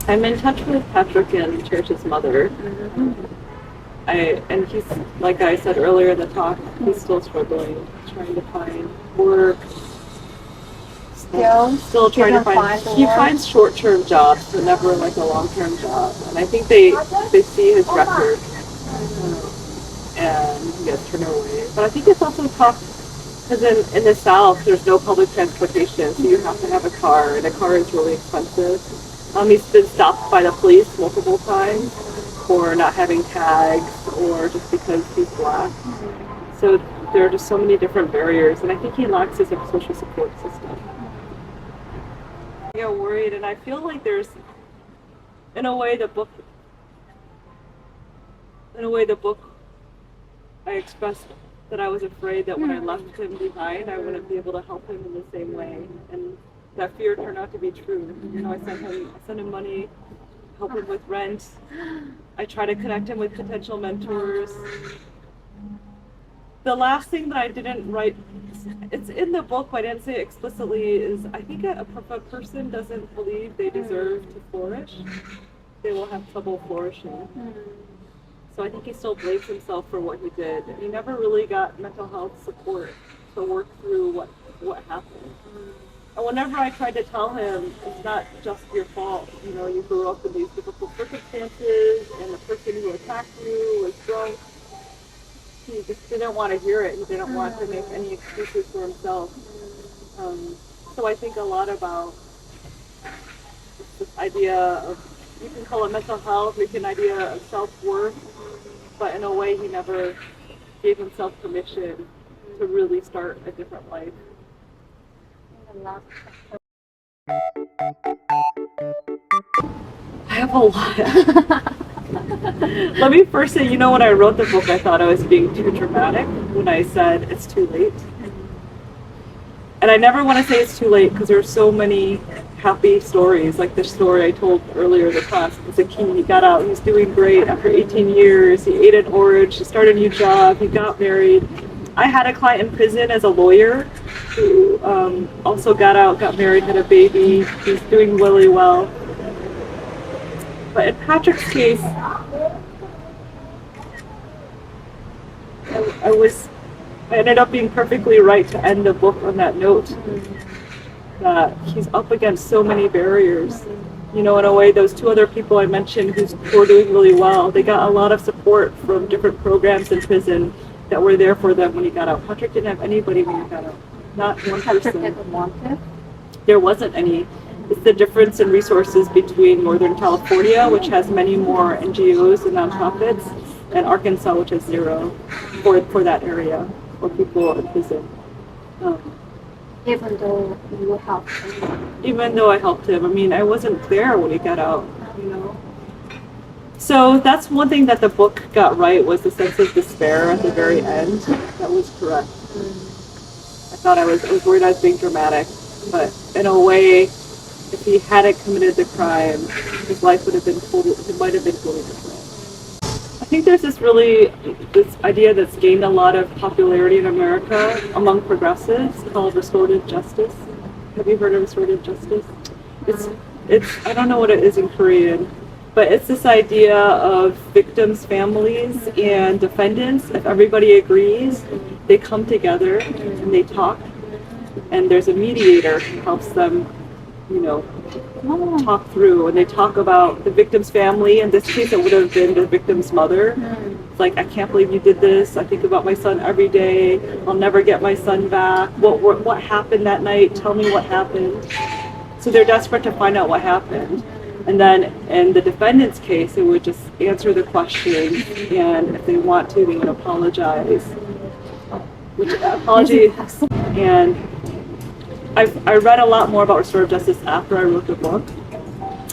I'm in touch with Patrick and Cherish's mother. And he's, like I said earlier in the talk, he's still struggling, trying to find work. Still trying to find. He finds short-term jobs, but never like a long-term job. And I think they see his record, and he gets turned away. But I think it's also tough because in the South there's no public transportation, so you have to have a car, and a car is really expensive. He's been stopped by the police multiple times for not having tags or just because he's black. So there are just so many different barriers, and I think he lacks his social support system. I get worried, and I feel like there's, in a way, the book, I expressed that I was afraid that when I left him behind, I wouldn't be able to help him in the same way, and that fear turned out to be true. You know, I sent him money, help him with rent. I try to connect him with potential mentors. The last thing that I didn't write, it's in the book, but I didn't say it explicitly, is I think if a person doesn't believe they deserve to flourish, they will have trouble flourishing. So I think he still blames himself for what he did. He never really got mental health support to work through what happened. And whenever I tried to tell him, it's not just your fault, you know, you grew up in these difficult circumstances, and the person who attacked you was drunk, he just didn't want to hear it. He didn't want to make any excuses for himself. So I think a lot about this idea of, you can call it mental health, you can idea of self-worth, but in a way he never gave himself permission to really start a different life. I have a lot. Let me first say, you know, when I wrote the book, I thought I was being too dramatic when I said it's too late. And I never want to say it's too late because there's so many happy stories, like the story I told earlier in the class. As a kid, he got out, he's doing great after 18 years, he ate an orange, he started a new job, he got married. I had a client in prison as a lawyer who also got out, got married, had a baby, he's doing really well. But in Patrick's case, I ended up being perfectly right to end the book on that note. That he's up against so many barriers. You know, in a way, those two other people I mentioned who are doing really well, they got a lot of support from different programs in prison that were there for them when he got out. Patrick didn't have anybody when he got out. Not one person. There wasn't any. It's the difference in resources between Northern California, which has many more NGOs and nonprofits, and Arkansas, which has zero for that area, for people in prison. Even though you helped him? Even though I helped him. I mean, I wasn't there when he got out, you know. So that's one thing that the book got right, was the sense of despair at the very end. That was correct. I thought I was worried I was being dramatic, but in a way, if he hadn't committed the crime, his life would have been it might have been totally different. I think there's this idea that's gained a lot of popularity in America among progressives called restorative justice. Have you heard of restorative justice? It's I don't know what it is in Korean, but it's this idea of victims' families and defendants. If everybody agrees, they come together and they talk, and there's a mediator who helps them, you know, talk through, and they talk about the victim's family. In this case, it would have been the victim's mother. It's like, I can't believe you did this. I think about my son every day. I'll never get my son back. What happened that night? Tell me what happened. So they're desperate to find out what happened. And then in the defendant's case, it would just answer the question, and if they want to, they would apologize. And I read a lot more about restorative justice after I wrote the book,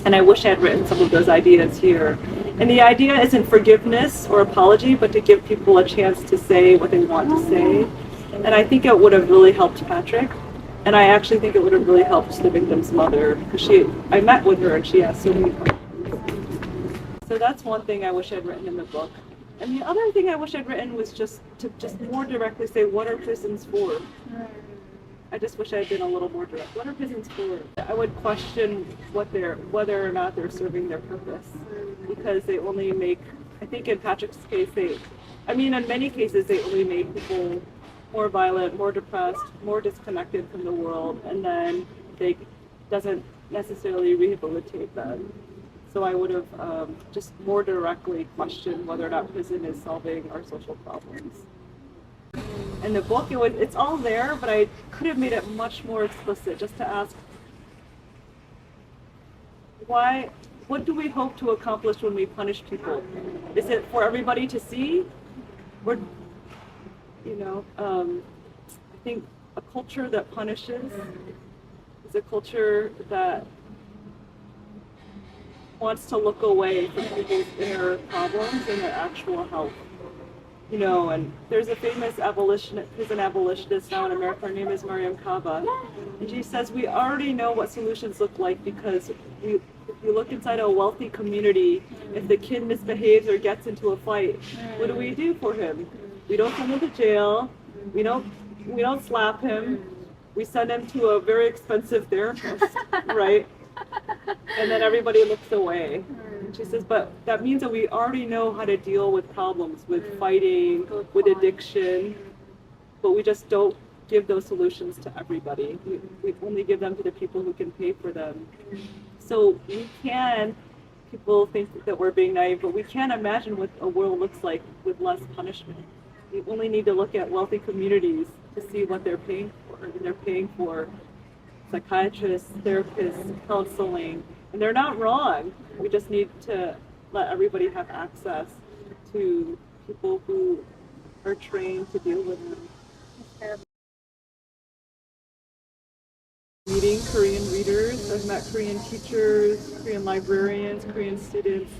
and I wish I had written some of those ideas here. And the idea isn't forgiveness or apology, but to give people a chance to say what they want to say. And I think it would have really helped Patrick, and I actually think it would have really helped the victim's mother, because I met with her and she asked so many questions. So that's one thing I wish I'd written in the book. And the other thing I wish I'd written was just to more directly say, what are prisons for? I just wish I had been a little more direct. What are prisons for? I would question whether or not they're serving their purpose, because they only make, I think in Patrick's case, in many cases they only make people more violent, more depressed, more disconnected from the world, and then they doesn't necessarily rehabilitate them. So I would have just more directly questioned whether or not prison is solving our social problems. In the book, it's all there, but I could have made it much more explicit, just to ask, what do we hope to accomplish when we punish people? Is it for everybody to see? Or, I think a culture that punishes is a culture that wants to look away from people's inner problems and their actual health. And there's a famous prison abolitionist now in America. Her name is Mariam Kaba. And she says, we already know what solutions look like, because if you look inside a wealthy community, if the kid misbehaves or gets into a fight, what do we do for him? We don't send him to jail. We don't slap him. We send him to a very expensive therapist, right? And then everybody looks away. And she says, but that means that we already know how to deal with problems, with fighting, with addiction, but we just don't give those solutions to everybody. We only give them to the people who can pay for them. So people think that we're being naive, but we can't imagine what a world looks like with less punishment. We only need to look at wealthy communities to see what they're paying for. And they're paying for psychiatrists, therapists, counseling, and they're not wrong. We just need to let everybody have access to people who are trained to deal with them. Meeting Korean readers, I've met Korean teachers, Korean librarians, Korean students,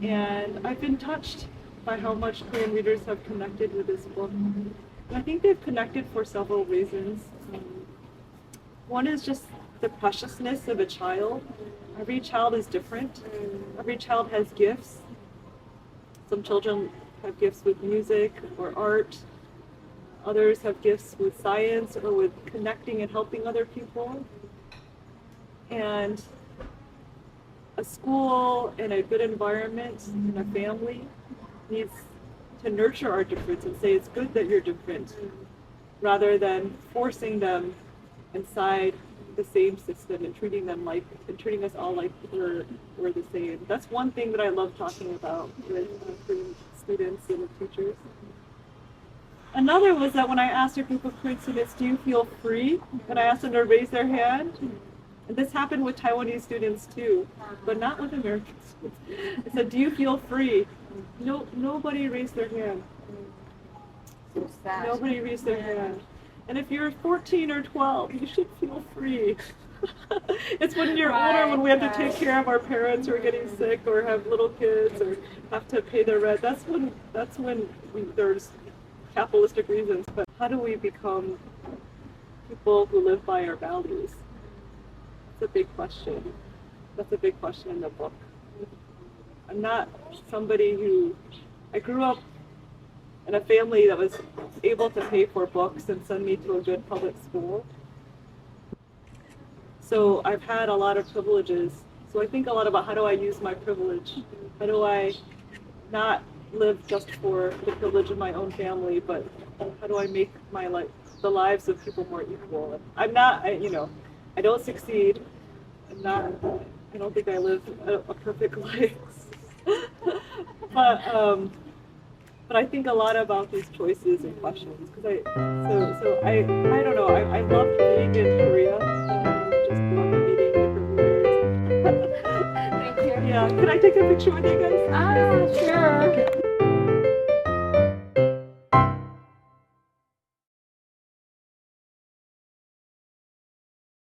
and I've been touched by how much Korean readers have connected with this book. And I think they've connected for several reasons. One is just the preciousness of a child. Every child is different. Every child has gifts. Some children have gifts with music or art. Others have gifts with science or with connecting and helping other people. And a school and a good environment and a family needs to nurture our difference and say it's good that you're different, rather than forcing them inside the same system and treating us all like we're the same. That's one thing that I love talking about with Korean students and teachers. Another was that when I asked a group of Korean students, do you feel free? And I asked them to raise their hand. And this happened with Taiwanese students too, but not with American students. I said, do you feel free? No, nobody raised their hand. So sad. Nobody raised their hand. And if you're 14 or 12, you should feel free. It's when you're older, when we have to take care of our parents who are getting sick or have little kids or have to pay their rent. That's when there's capitalistic reasons. But how do we become people who live by our values? That's a big question. That's a big question in the book. I'm not somebody I grew up in a family that was able to pay for books and send me to a good public school. So I've had a lot of privileges. So I think a lot about how do I use my privilege? How do I not live just for the privilege of my own family, but how do I make the lives of people more equal? I don't succeed. I don't think I live a perfect life. But I think a lot about these choices and questions, because I don't know, I loved being in Korea, just loved meeting different leaders. Thank you. Yeah, can I take a picture with you guys? Ah, sure.